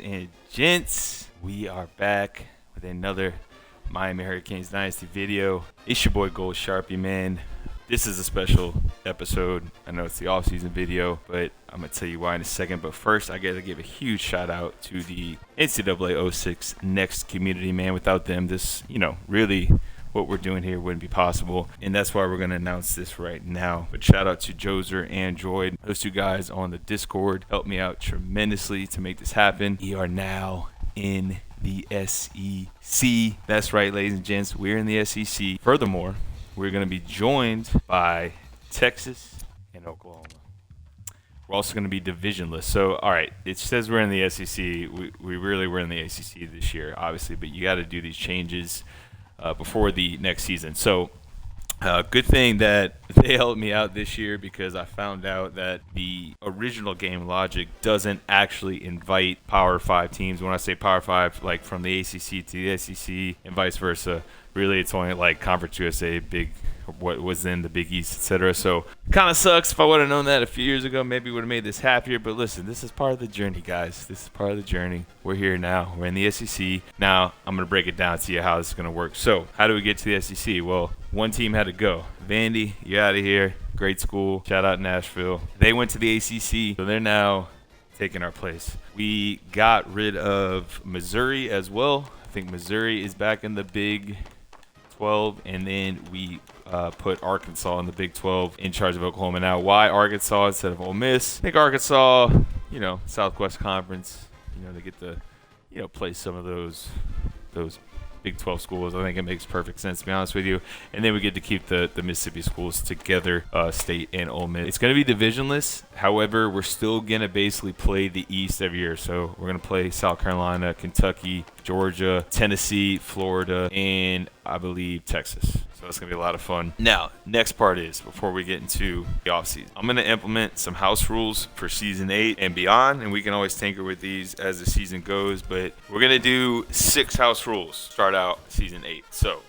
and gents, we are back with another Miami Hurricanes Dynasty video. It's your boy Gold Sharpie, man. This is a special episode. I know it's the off-season video, but I'm going to tell you why in a second. But first, I got to give a huge shout-out to the NCAA 06 Next community, man. Without them, this, really what we're doing here wouldn't be possible. And that's why we're going to announce this right now. But shout-out to Jozur Antroid. Those two guys on the Discord helped me out tremendously to make this happen. We are now in the SEC. That's right, ladies and gents. We're in the SEC. Furthermore, we're going to be joined by Texas and Oklahoma. We're also going to be divisionless. So, all right, it says we're in the SEC. We really were in the ACC this year, obviously, but you got to do these changes before the next season. So, good thing that they helped me out this year, because I found out that the original game logic doesn't actually invite Power 5 teams. When I say Power 5, like from the ACC to the SEC and vice versa. Really, it's only like Conference USA, what was in the Big East, etc. So, kind of sucks. If I would have known that a few years ago, maybe would have made this happier. But listen, this is part of the journey, guys. This is part of the journey. We're here now. We're in the SEC. Now, I'm going to break it down to you how this is going to work. So, how do we get to the SEC? Well, one team had to go. Vandy, you're out of here. Great school. Shout out Nashville. They went to the ACC, so they're now taking our place. We got rid of Missouri as well. I think Missouri is back in the Big 12, and then we put Arkansas in the Big 12 in charge of Oklahoma. Now, why Arkansas instead of Ole Miss? I think Arkansas, Southwest Conference, they get to, play some of those Big 12 schools. I think it makes perfect sense, to be honest with you. And then we get to keep the Mississippi schools together, State and Ole Miss. It's going to be divisionless. However, we're still going to basically play the East every year. So we're going to play South Carolina, Kentucky, Georgia, Tennessee, Florida, and I believe Texas. So that's going to be a lot of fun. Now, next part is, before we get into the offseason, I'm going to implement some house rules for Season 8 and beyond, and we can always tinker with these as the season goes, but we're going to do 6 house rules start out Season 8. So,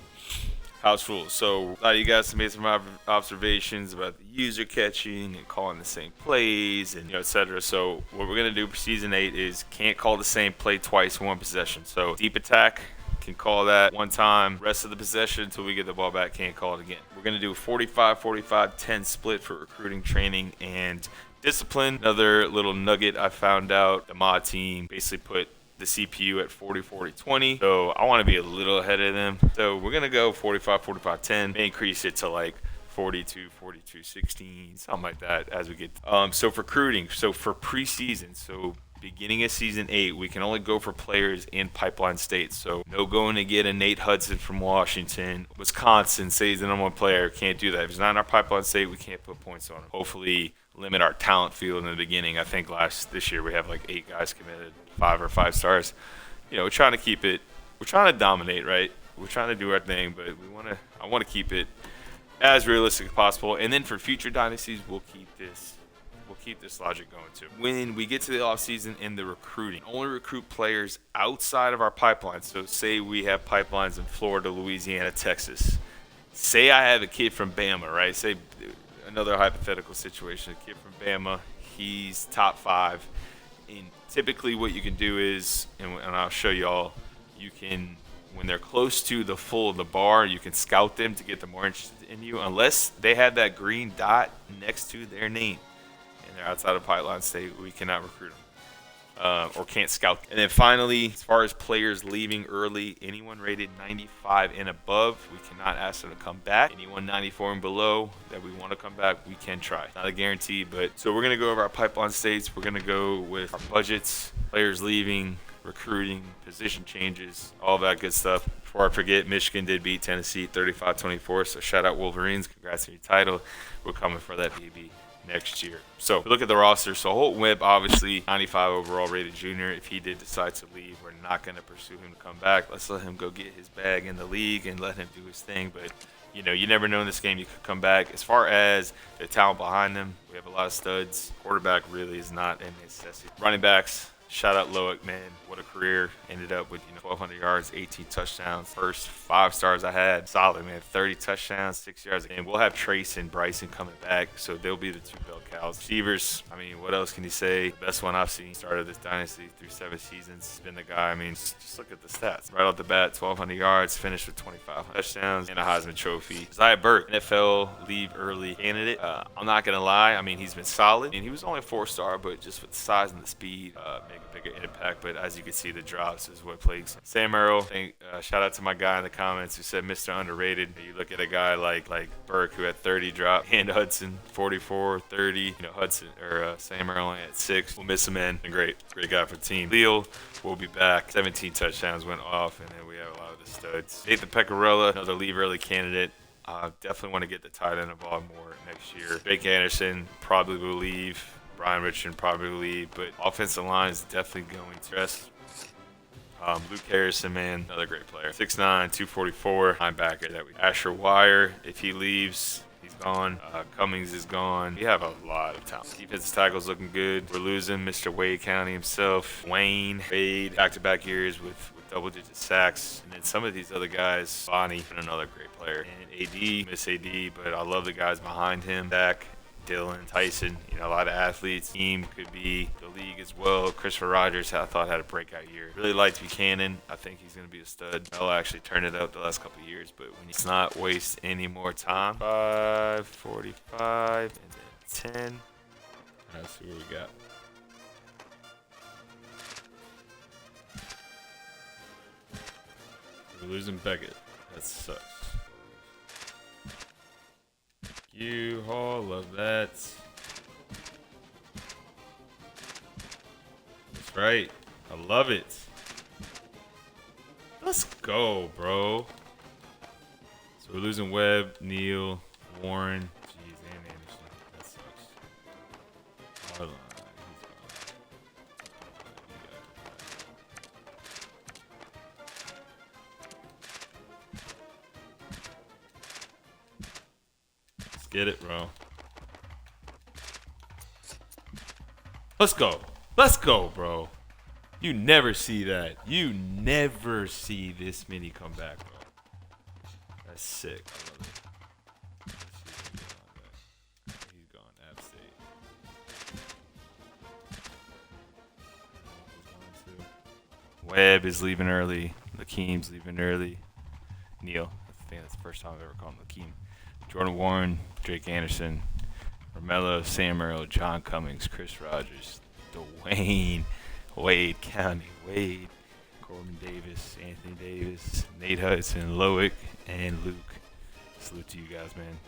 house rules. So, a lot of you guys have made some observations about the user catching and calling the same plays and, etc. So, what we're going to do for Season 8 is can't call the same play twice in one possession. So, deep attack, can call that one time. Rest of the possession until we get the ball back, can't call it again. We're going to do a 45-45-10 split for recruiting, training, and discipline. Another little nugget I found out, the mod team basically put the CPU at 40-40-20. So I want to be a little ahead of them. So we're going to go 45-45-10. Increase it to like 42-42-16, something like that as we get. So for recruiting, so for preseason, so beginning of Season 8, we can only go for players in pipeline states. So no going to get a Nate Hudson from Washington. Wisconsin, say he's the number one player, can't do that. If he's not in our pipeline state, we can't put points on him. Hopefully limit our talent field in the beginning. I think this year we have like 8 guys committed, 5 or 5 stars. We're trying to keep it, we're trying to dominate, right? We're trying to do our thing, but I want to keep it as realistic as possible. And then for future dynasties, we'll keep this logic going too. When we get to the offseason and the recruiting, only recruit players outside of our pipeline. So say we have pipelines in Florida, Louisiana, Texas. Say I have a kid from Bama, right? Say another hypothetical situation, a kid from Bama, he's top 5. And typically what you can do is, and I'll show y'all, you can, when they're close to the full of the bar, you can scout them to get them more interested in you, unless they have that green dot next to their name. They're outside of pipeline state, we cannot recruit them or can't scout. And then finally, as far as players leaving early, anyone rated 95 and above, we cannot ask them to come back. Anyone 94 and below that we want to come back, we can try. Not a guarantee, but so we're going to go over our pipeline states. We're going to go with our budgets, players leaving, recruiting, position changes, all that good stuff. Before I forget, Michigan did beat Tennessee 35-24, so shout out Wolverines. Congrats on your title. We're coming for that baby next year. So look at the roster. So Holt Webb, obviously 95 overall rated junior. If he did decide to leave, we're not going to pursue him to come back. Let's let him go get his bag in the league and let him do his thing. But you never know in this game, you could come back. As far as the talent behind them, we have a lot of studs. Quarterback really is not a necessity. Running backs, Shout out Loic, man. What a career. Ended up with 1,200 yards, 18 touchdowns. First 5 stars I had. Solid, man. 30 touchdowns, 6 yards. And we'll have Trace and Bryson coming back, so they'll be the 2 bell cows. Receivers, I mean, what else can you say? The best one I've seen started this dynasty through 7 seasons. He's been the guy. I mean, just look at the stats. Right off the bat, 1,200 yards, finished with 25 touchdowns and a Heisman Trophy. Josiah Burke, NFL leave early candidate. I'm not going to lie. I mean, he's been solid. And he was only a 4-star, but just with the size and the speed, make a bigger impact. But as you can see, the drops is what plagues him. Sam Merrill, shout out to my guy in the comments who said Mr. Underrated. You look at a guy like Burke who had 30 drop, and Hudson 44, 30. Hudson or Sam Merrill only had 6. We'll miss him, man. Great guy for the team. Leo will be back. 17 touchdowns went off, and then we have a lot of the studs. Nathan Pecorella, another leave early candidate. Definitely want to get the tight end involved more next year. Jake Anderson probably will leave. Brian Richardson probably will leave, but offensive line is definitely going to rest. Luke Harrison, man, another great player. 6'9", 244, linebacker that we. Asher Wire, if he leaves, he's gone. Cummings is gone. We have a lot of talent. Defensive tackle's looking good. We're losing Mr. Wade County himself. Wade, back-to-back years with double-digit sacks. And then some of these other guys, Bonnie, another great player. And AD, miss AD, but I love the guys behind him. Dak, Dylan, Tyson, a lot of athletes. Team could be the league as well. Christopher Rogers, I thought, had a breakout year. Really liked Buchanan. I think he's going to be a stud. I'll actually turn it up the last couple of years, but when let's not waste any more time. 5:45 and then 10. Let's see what we got. We're losing Beckett. That sucks. You all love that. That's right. I love it. Let's go, bro. So we're losing Webb, Neal, Warren. Jeez, and Anderson. That sucks. Hold on. Get it, bro. Let's go. Let's go, bro. You never see that. You never see this many come back, bro. That's sick. I love it. He's gone. App State. Webb is leaving early. Lakeem's leaving early. Neal. I think that's the first time I've ever called him Lakeem. Jordan Warren, Drake Anderson, Romello, Sam Merrill, John Cummings, Chris Rogers, Dwayne, Wade County, Wade, Corbin Davis, Anthony Davis, Nate Hudson, Loic, and Luke. Salute to you guys, man.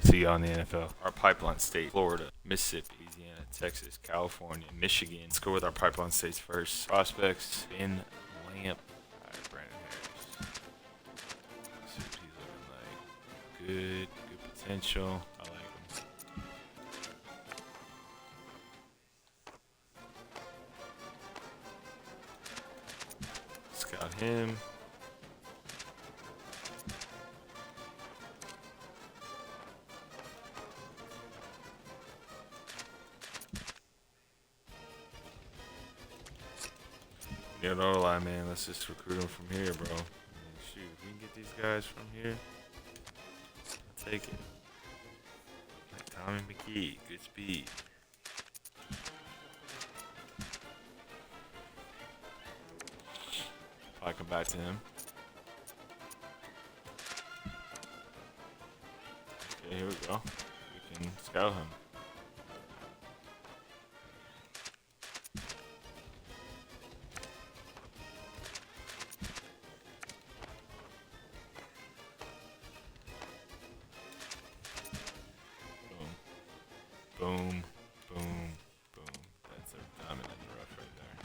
See you on the NFL. Our pipeline state: Florida, Mississippi, Louisiana, Texas, California, Michigan. Let's go with our pipeline states first. Prospects: Ben Lamp. All right, Brandon Harris. Let's see what he's looking like. Good potential. I like him. Scout him. Yeah, no lie, man. Let's just recruit them from here, bro. I mean, shoot, if we can get these guys from here, I'll take it. Like Tommy McKee, good speed. Probably come back to him. Okay, here we go. We can scout him. Boom, boom, boom. That's a diamond in the rough right there.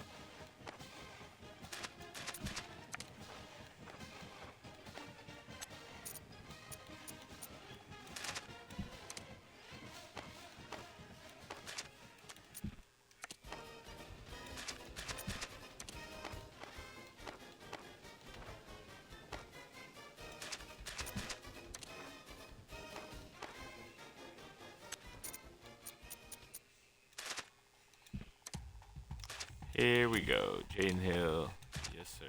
Here we go. Jaden Hill. Yes, sir.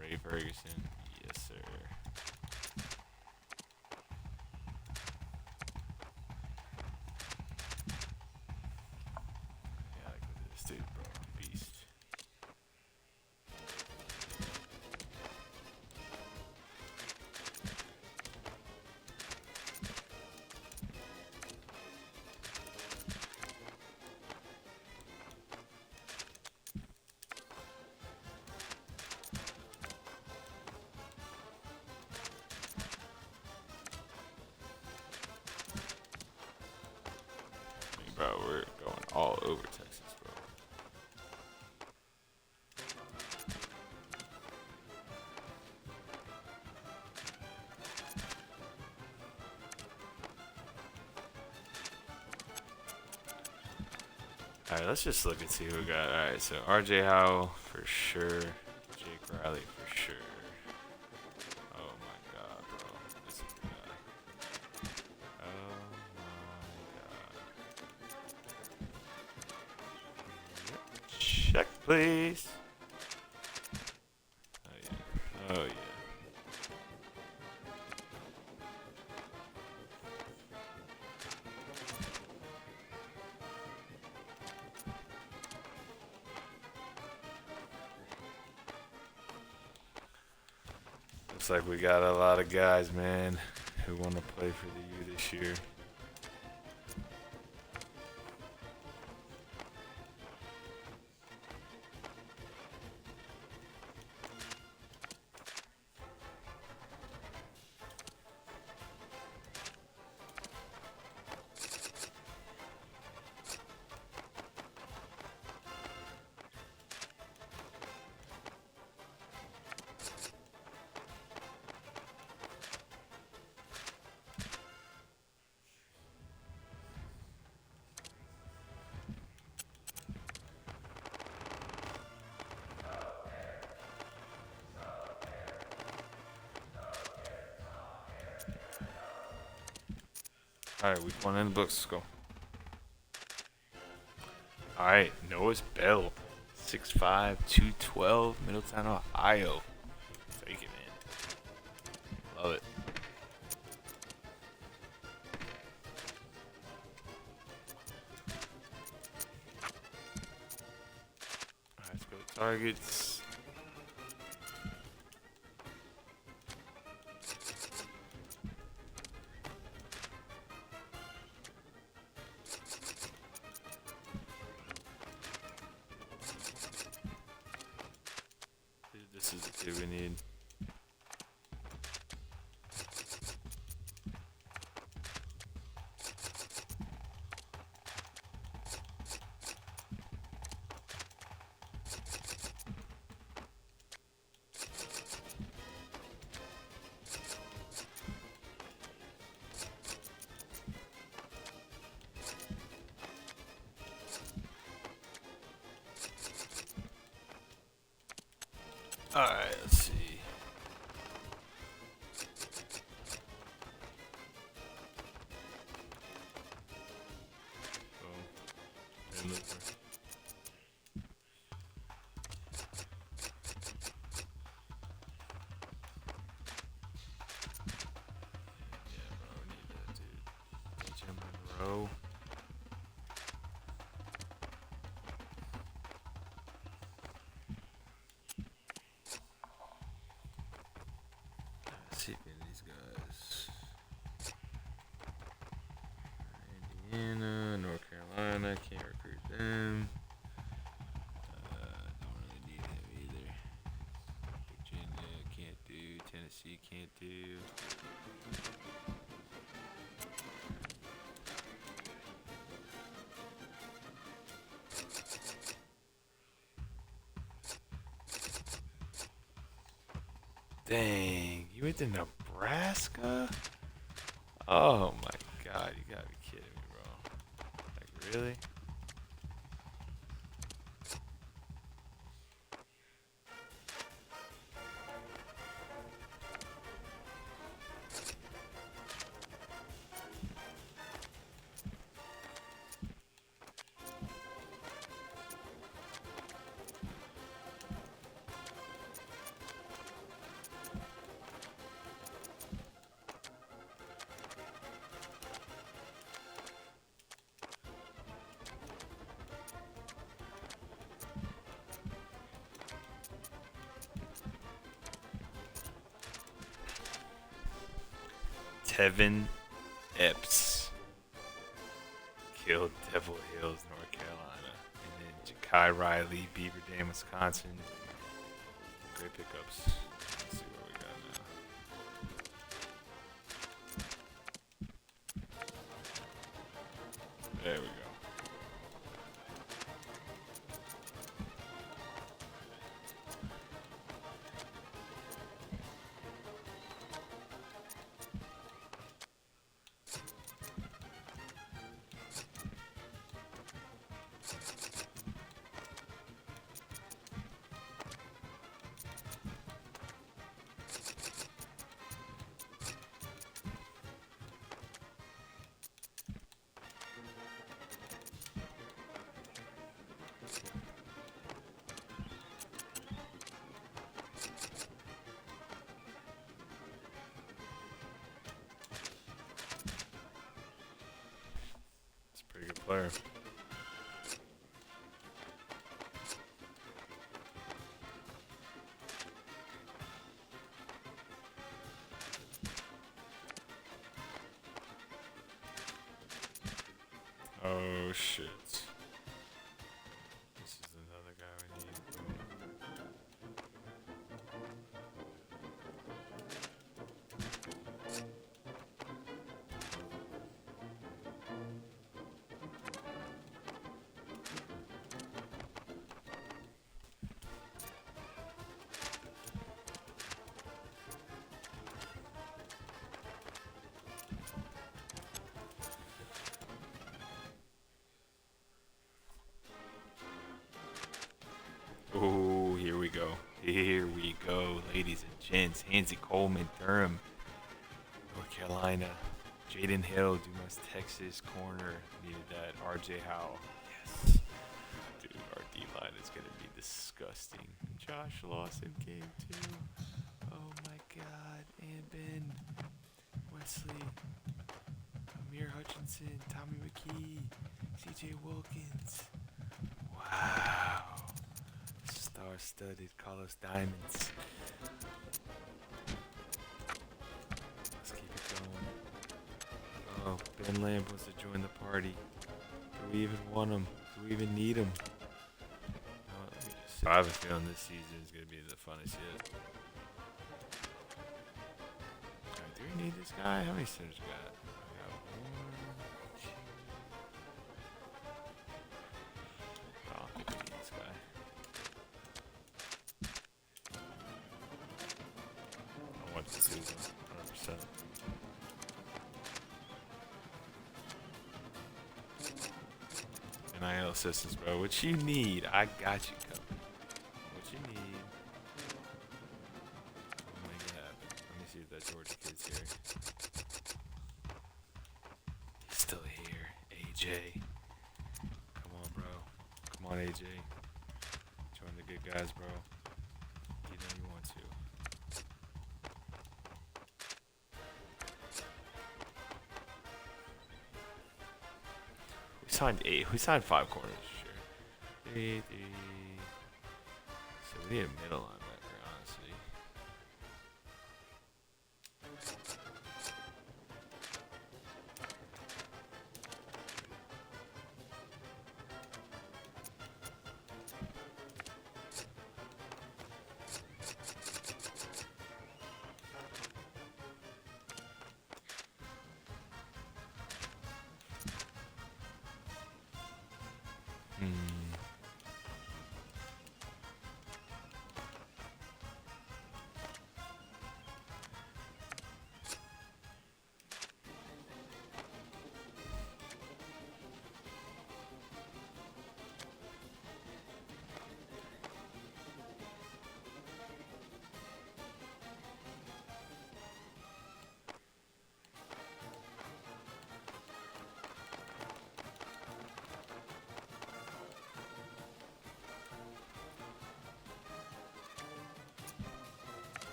Ray Ferguson. Yes, sir. Yeah, look at this dude, bro. Beast. Bro, we're going all over Texas, bro. Alright, let's just look and see who we got. Alright, so RJ Howell for sure. Jake Riley for sure. Oh my god, bro. This is the guy. Oh my god. Check, please. Oh yeah. Oh yeah. Looks like we got a lot of guys, man, who want to play for the U this year. Alright, week 1 in the books. Let's go. Alright, Noah's Bell. 6'5", 212, Middletown, Ohio. Take it, man. Love it. Alright, let's go to targets. This is the two we need. Alright, let's see. Boom. And looper. Yeah, bro, I need that, dude. DJ Monroe. Let's see if any of these guys. Indiana, North Carolina, can't recruit them. Don't really need him either. Virginia, can't do. Tennessee, can't do. Dang, you went to Nebraska? Oh my god, you gotta be kidding me, bro. Like, really? Tevin Epps killed Devil Hills, North Carolina. And then Ja'Kai Riley, Beaver Dam, Wisconsin. Great pickups. Let's see what we got now. There we go. Pretty good player. Oh shit. This is another guy we need. Oh, here we go. Here we go, ladies and gents. Hansie Coleman, Durham, North Carolina. Jaden Hill, Dumas, Texas, corner. Needed that. RJ Howell. Yes. Dude, our D-line is going to be disgusting. Josh Lawson came too. Oh my god. And Ben. Wesley. Amir Hutchinson. Tommy McKee. CJ Wilkins. Wow. Star-studded Carlos Diamonds. Let's keep it going. Oh, Ben Lamb wants to join the party. Do we even want him? Do we even need him? Let me just see. I have a feeling this season is going to be the funnest yet. Alright, do we need this guy? How many centers we got? We got one, two. I don't think we need this guy. I want to do 100%. NIL assistance, bro. What you need, I got you covered. What you need, I'll make it happen. Let me see if that Georgia kid's here. He's still here. AJ. Come on, bro. Come on, AJ. Join the good guys, bro. You know you want to. We signed 5 corners, sure. 3. So we need a middle linebacker, honestly.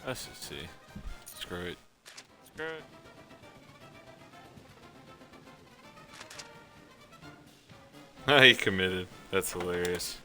Let's just see. Screw it. Screw it. He committed. That's hilarious.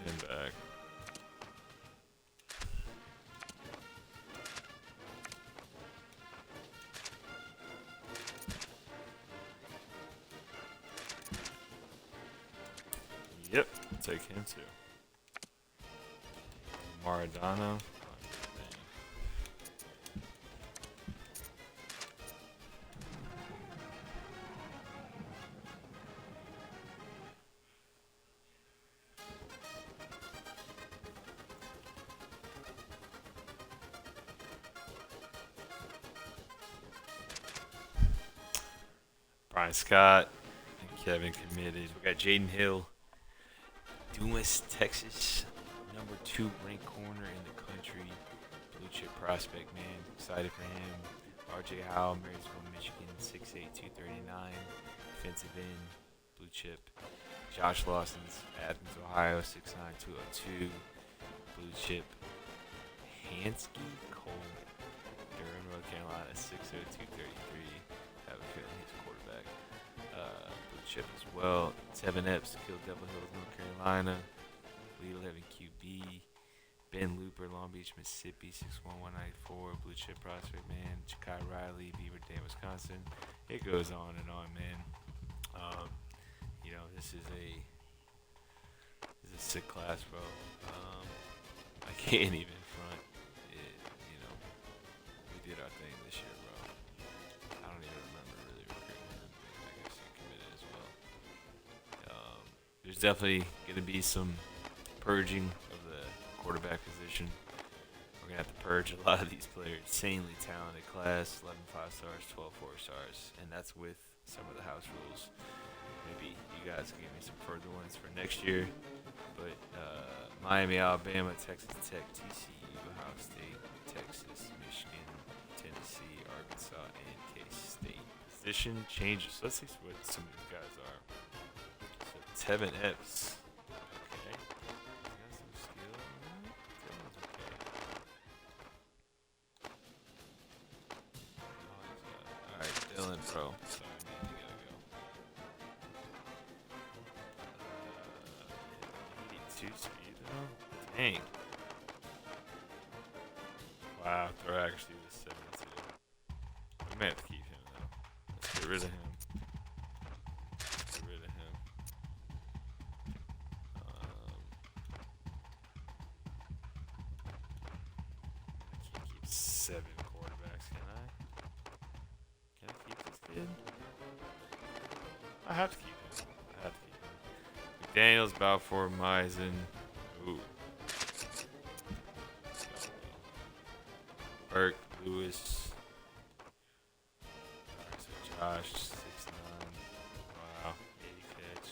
him back. Yep, take him too. Maradona. Brian Scott and Kevin committed. We got Jaden Hill, Dumas, Texas, #2 ranked corner in the country. Blue chip prospect, man. Excited for him. RJ Howell, Marysville, Michigan, 6'8", 239. Defensive end, blue chip. Josh Lawson's Athens, Ohio, 6'9", 202. Blue chip. Hansky Coleman, Durham, North Carolina, 6'0", 233. I have a feeling he's a quarterback. Blue chip as well. Tevin Epps, Kill Devil Hills, North Carolina. Lead 11 QB. Ben Looper, Long Beach, Mississippi, 6'1", 194. Blue chip prospect, man. Ja'Kai Riley, Beaver Dam, Wisconsin. It goes on and on, man. You know, this is a sick class, bro. I can't even front it. You know, we did our thing this year, bro. I don't even remember really recruiting him. I guess he committed as well. There's definitely going to be some purging of the quarterback position. We're going to have to purge a lot of these players. Insanely talented class, 11 5-stars, 12 4-stars, and that's with some of the house rules. Maybe you guys can give me some further ones for next year. But Miami, Alabama, Texas Tech, TCU, Ohio State, Texas, Michigan, Tennessee, Arkansas, and K-State. Position changes. Let's see what some of these guys are. So Tevin Epps. Okay. He's got some skill. Tevin's okay. Alright, Dylan, bro. Sorry, man. You gotta go. 82 speed, though? Dang. Wow, throw actually was 72. We may have to keep him, though. Let's get rid of him. I can't keep 7 quarterbacks, can I? Can I keep this kid? I have to keep him. McDaniels, Balfour, Misen. Ooh. Burke, Lewis. Alright, so Josh, 6'9". Wow, 80 catch.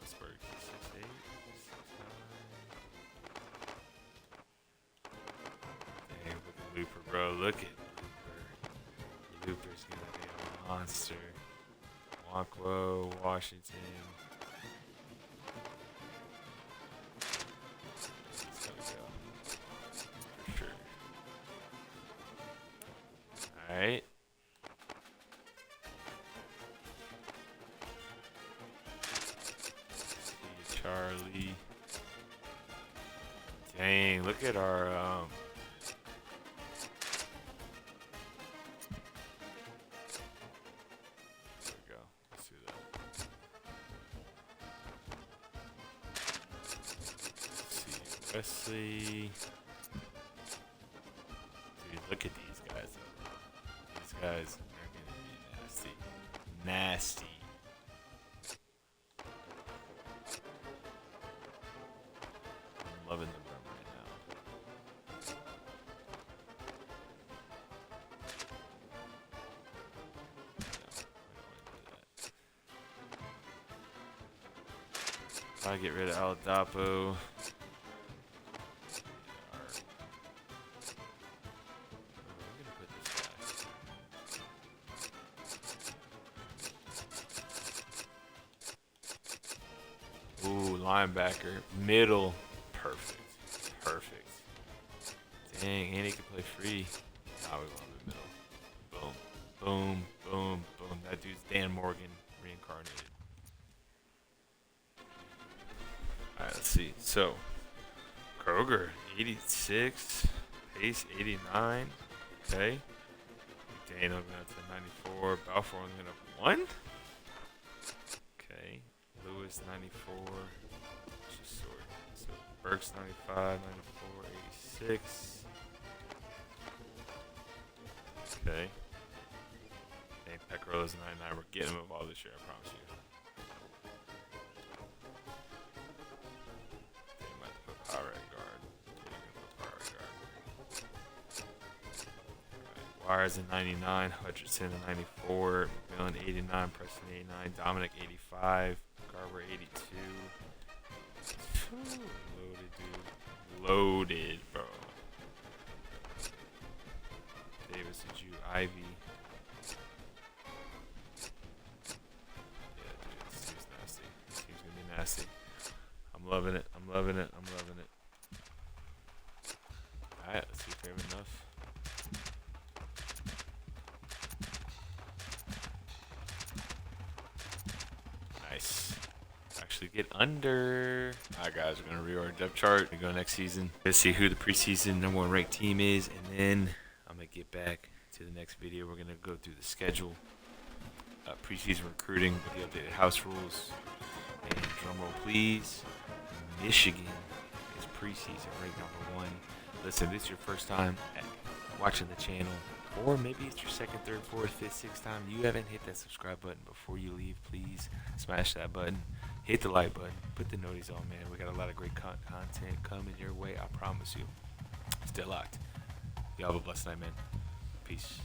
What's Burke? 6'8", 6'9". Dang, look at Looper, bro. Look at Looper. Looper's gonna be a monster. Aqua, Washington. He's gonna go. For sure. Alright. Charlie. Dang, look at our Wesley. Dude, look at these guys, though. These guys are gonna be nasty. Nasty. I'm loving the room right now. No, we don't want to do that. I'll get rid of Aldapo. Ooh, linebacker. Middle. Perfect. Perfect. Dang, and he can play free. Nah, we want him in the middle. Boom. Boom. Boom. Boom. That dude's Dan Morgan reincarnated. Alright, let's see. So, Kroger, 86. Pace, 89. Okay. McDaniel going up to 94. Balfour only went up 1. Okay. Lewis, 94. Let's just sort. So, Burks, 95, 94, 86. Okay. Dang, Pecorolo's 99. We're getting him of all this year, I promise you. They might have put power at guard. Yeah, you're gonna put power at guard. Alright, Wires at 99, Hutchinson at 94, McMillan 89, Preston 89, Dominic 85, Garber 82. Loaded, dude. Loaded, bro. Davis and Jew, Ivy. Yeah, dude, this team's nasty. This team's gonna be nasty. I'm loving it. I'm loving it. I'm loving it. Alright, let's see if we have enough. Nice. Actually get under. Alright guys, we're gonna reorder depth chart. We go next season. Let's see who the preseason #1 ranked team is, and then I'm gonna get back to the next video. We're gonna go through the schedule, preseason recruiting with the updated house rules, and drumroll please, Michigan is preseason ranked #1. Listen, if this is your first time watching the channel, or maybe it's your second, third, fourth, fifth, sixth time, you haven't hit that subscribe button before you leave, please smash that button. Hit the like button. Put the noties on, man. We got a lot of great content coming your way. I promise you. Stay locked. Y'all have a blessed night, man. Peace.